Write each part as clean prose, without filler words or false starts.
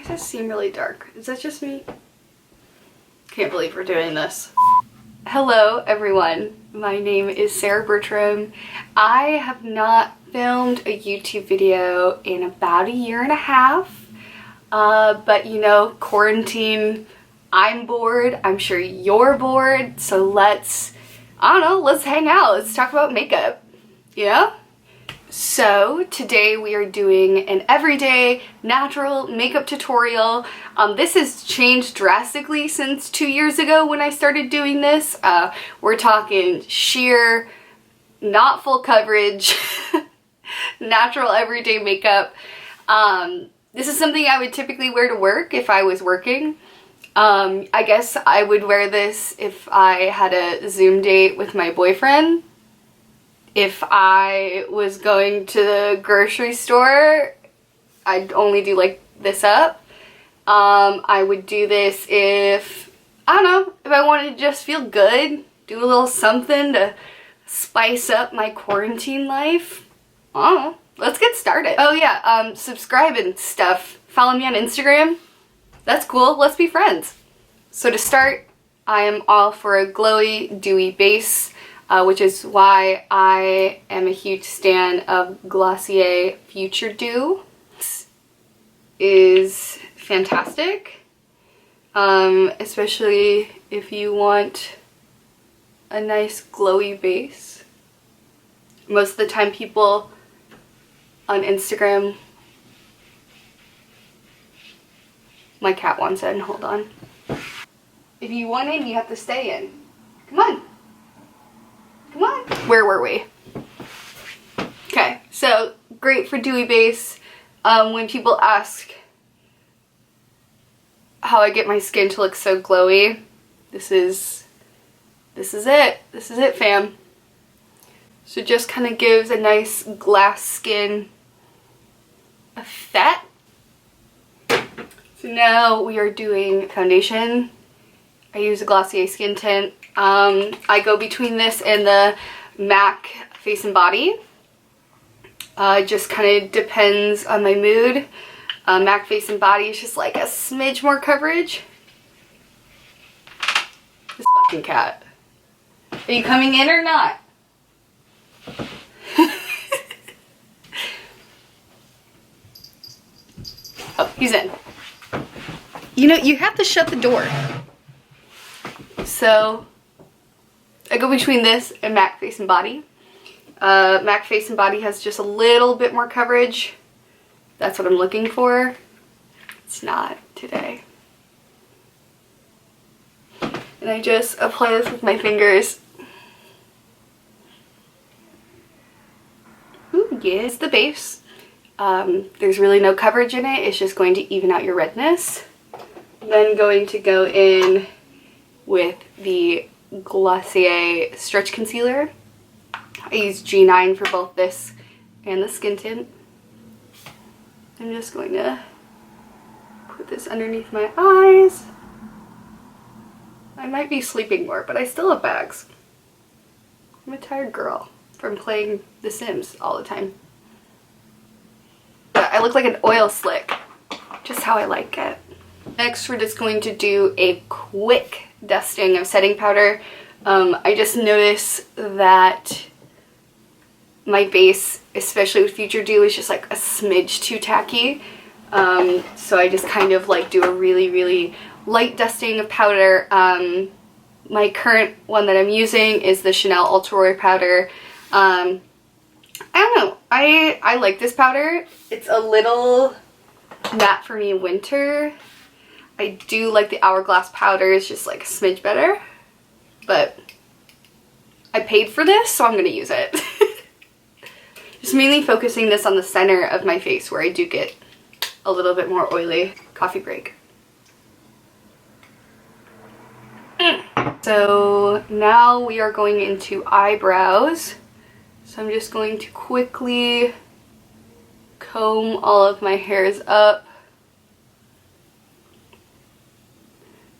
does this seem really dark? Is that just me? Can't believe we're doing this. Hello everyone, my name is Sarah Bertram. I have not filmed a YouTube video in about a year and a half, but you know, quarantine, I'm bored, I'm sure you're bored, so let's hang out, let's talk about makeup, yeah? So today we are doing an everyday natural makeup tutorial. This has changed drastically since 2 years ago when I started doing this. We're talking sheer, not full coverage, natural everyday makeup. This is something I would typically wear to work if I was working. I guess I would wear this if I had a Zoom date with my boyfriend. If I was going to the grocery store, I'd only do like this up. I would do this if, I don't know, if I wanted to just feel good, do a little something to spice up my quarantine life. I don't know, let's get started. Oh yeah, subscribe and stuff. Follow me on Instagram. That's cool, let's be friends. So to start, I am all for a glowy, dewy base. Which is why I am a huge stan of Glossier Futuredew. This is fantastic, especially if you want a nice glowy base. Most of the time people on Instagram, my cat wants in, hold on. If you want in, you have to stay in. Come on. Come on. Where were we? Okay, so great for dewy base. When people ask how I get my skin to look so glowy, this is it. This is it, fam. So it just kind of gives a nice glass skin effect. So now we are doing foundation. I use a Glossier skin tint. I go between this and the MAC Face and Body. It just kind of depends on my mood. MAC Face and Body is just like a smidge more coverage. This fucking cat. Are you coming in or not? Oh, he's in. You know, you have to shut the door. So I go between this and MAC Face and Body. MAC Face and Body has just a little bit more coverage. That's what I'm looking for. It's not today. And I just apply this with my fingers. Ooh, yeah, it's the base. There's really no coverage in it. It's just going to even out your redness. Then going to go in with the Glossier Stretch Concealer. I use G9 for both this and the skin tint. I'm just going to put this underneath my eyes. I might be sleeping more, but I still have bags. I'm a tired girl from playing The Sims all the time. But I look like an oil slick, just how I like it. Next, we're just going to do a quick dusting of setting powder. I just noticed that my base, especially with Futuredew, is just like a smidge too tacky. So I just kind of like do a really, really light dusting of powder. My current one that I'm using is the Chanel Ultra Roy powder. I don't know, I like this powder. It's a little matte for me in winter. I do like the Hourglass powder, it's just like a smidge better, but I paid for this, so I'm gonna use it. Just mainly focusing this on the center of my face where I do get a little bit more oily. Coffee break. So now we are going into eyebrows. So I'm just going to quickly comb all of my hairs up.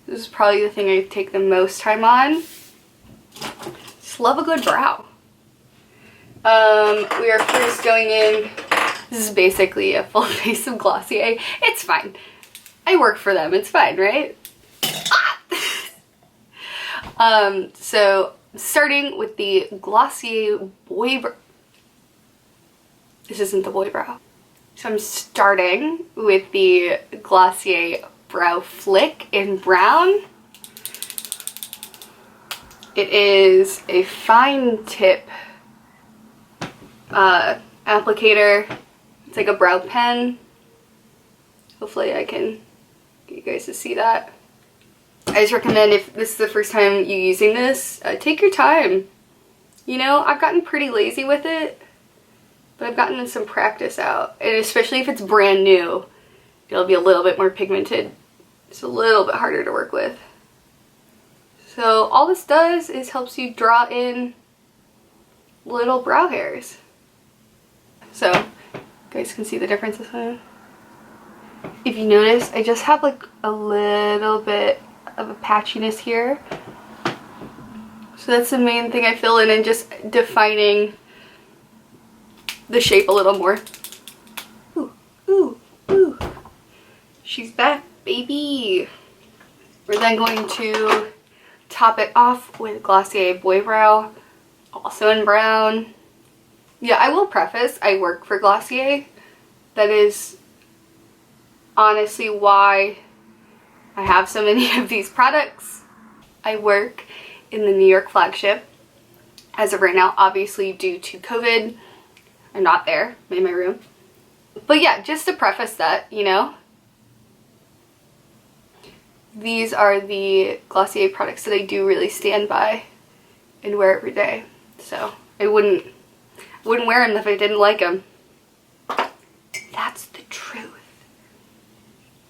This is probably the thing I take the most time on. Just love a good brow. We are first going in, this is basically a full face of Glossier. It's fine. I work for them, it's fine, right? So starting with the Glossier Boy Brow. This isn't the Boy Brow. So I'm starting with the Glossier Brow Flick in brown. It is a fine tip applicator. It's like a brow pen. Hopefully I can get you guys to see that. I just recommend, if this is the first time you're using this, take your time. You know, I've gotten pretty lazy with it, but I've gotten some practice out. And especially if it's brand new, it'll be a little bit more pigmented. It's a little bit harder to work with. So all this does is helps you draw in little brow hairs. So you guys can see the difference this one. If you notice, I just have like a little bit of a patchiness here. So that's the main thing I fill in, and just defining the shape a little more. Ooh, ooh, ooh. She's back, baby. We're then going to top it off with Glossier Boy Brow, also in brown. Yeah, I will preface, I work for Glossier. That is honestly why I have so many of these products. I work in the New York flagship. As of right now, obviously due to COVID, I'm not there, I'm in my room. But yeah, just to preface that, you know, these are the Glossier products that I do really stand by and wear every day. So I wouldn't wear them if I didn't like them. That's the truth.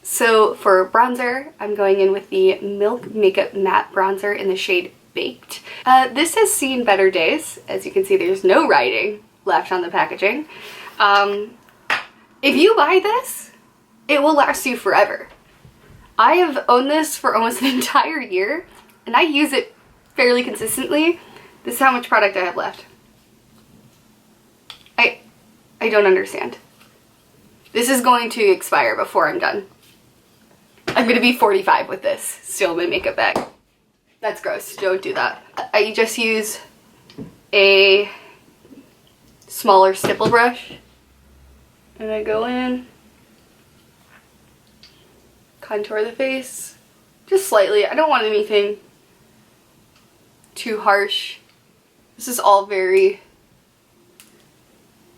So for bronzer, I'm going in with the Milk Makeup Matte Bronzer in the shade Baked. This has seen better days. As you can see, there's no writing left on the packaging. If you buy this, it will last you forever. I have owned this for almost an entire year, and I use it fairly consistently. This is how much product I have left. I don't understand. This is going to expire before I'm done. I'm gonna be 45 with this still in my makeup bag. That's gross, don't do that. I just use a smaller stipple brush, and I go in, contour the face, just slightly. I don't want anything too harsh. This is all very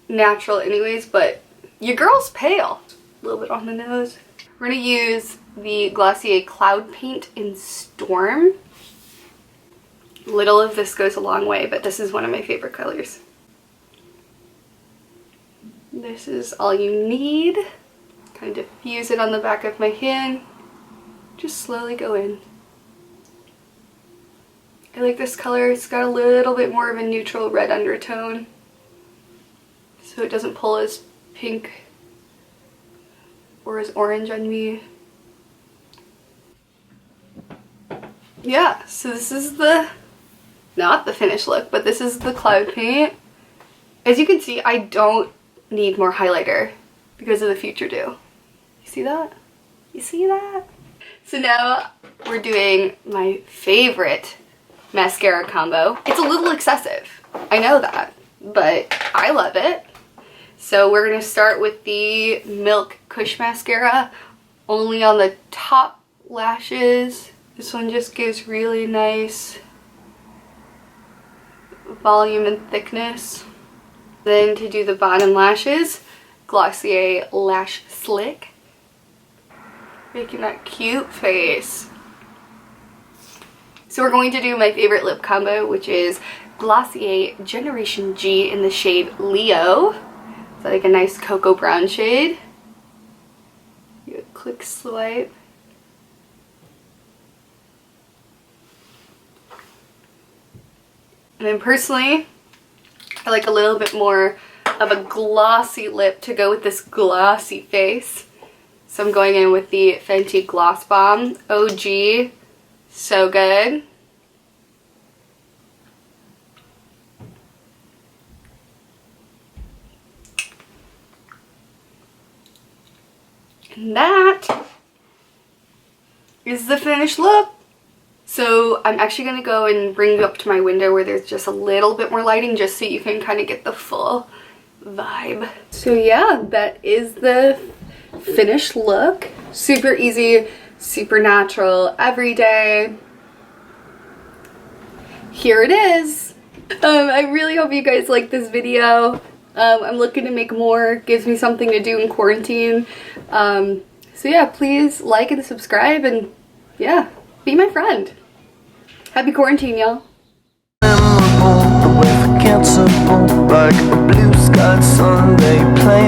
natural anyways, but your girl's pale. A little bit on the nose. We're gonna use the Glossier Cloud Paint in Storm. Little of this goes a long way, but this is one of my favorite colors. This is all you need. Kind of diffuse it on the back of my hand. Just slowly go in. I like this color. It's got a little bit more of a neutral red undertone, so it doesn't pull as pink or as orange on me. Yeah, so this is not the finished look, but this is the cloud paint. As you can see, I don't need more highlighter because of the Futuredew. You see that? You see that? So now we're doing my favorite mascara combo. It's a little excessive, I know that, but I love it. So we're gonna start with the Milk Kush mascara, only on the top lashes. This one just gives really nice volume and thickness. Then to do the bottom lashes, Glossier Lash Slick, making that cute face. So we're going to do my favorite lip combo, which is Glossier Generation G in the shade Leo. It's like a nice cocoa brown shade. Do a quick swipe. And then personally, I like a little bit more of a glossy lip to go with this glossy face. So I'm going in with the Fenty Gloss Bomb OG. So good. And that is the finished look. So I'm actually going to go and bring you up to my window where there's just a little bit more lighting just so you can kind of get the full vibe. So yeah, that is the finished look. Super easy, super natural, everyday. Here it is. I really hope you guys like this video. I'm looking to make more. Gives me something to do in quarantine. So yeah, please like and subscribe and yeah, be my friend. Happy quarantine, y'all. Like a blue sky Sunday playing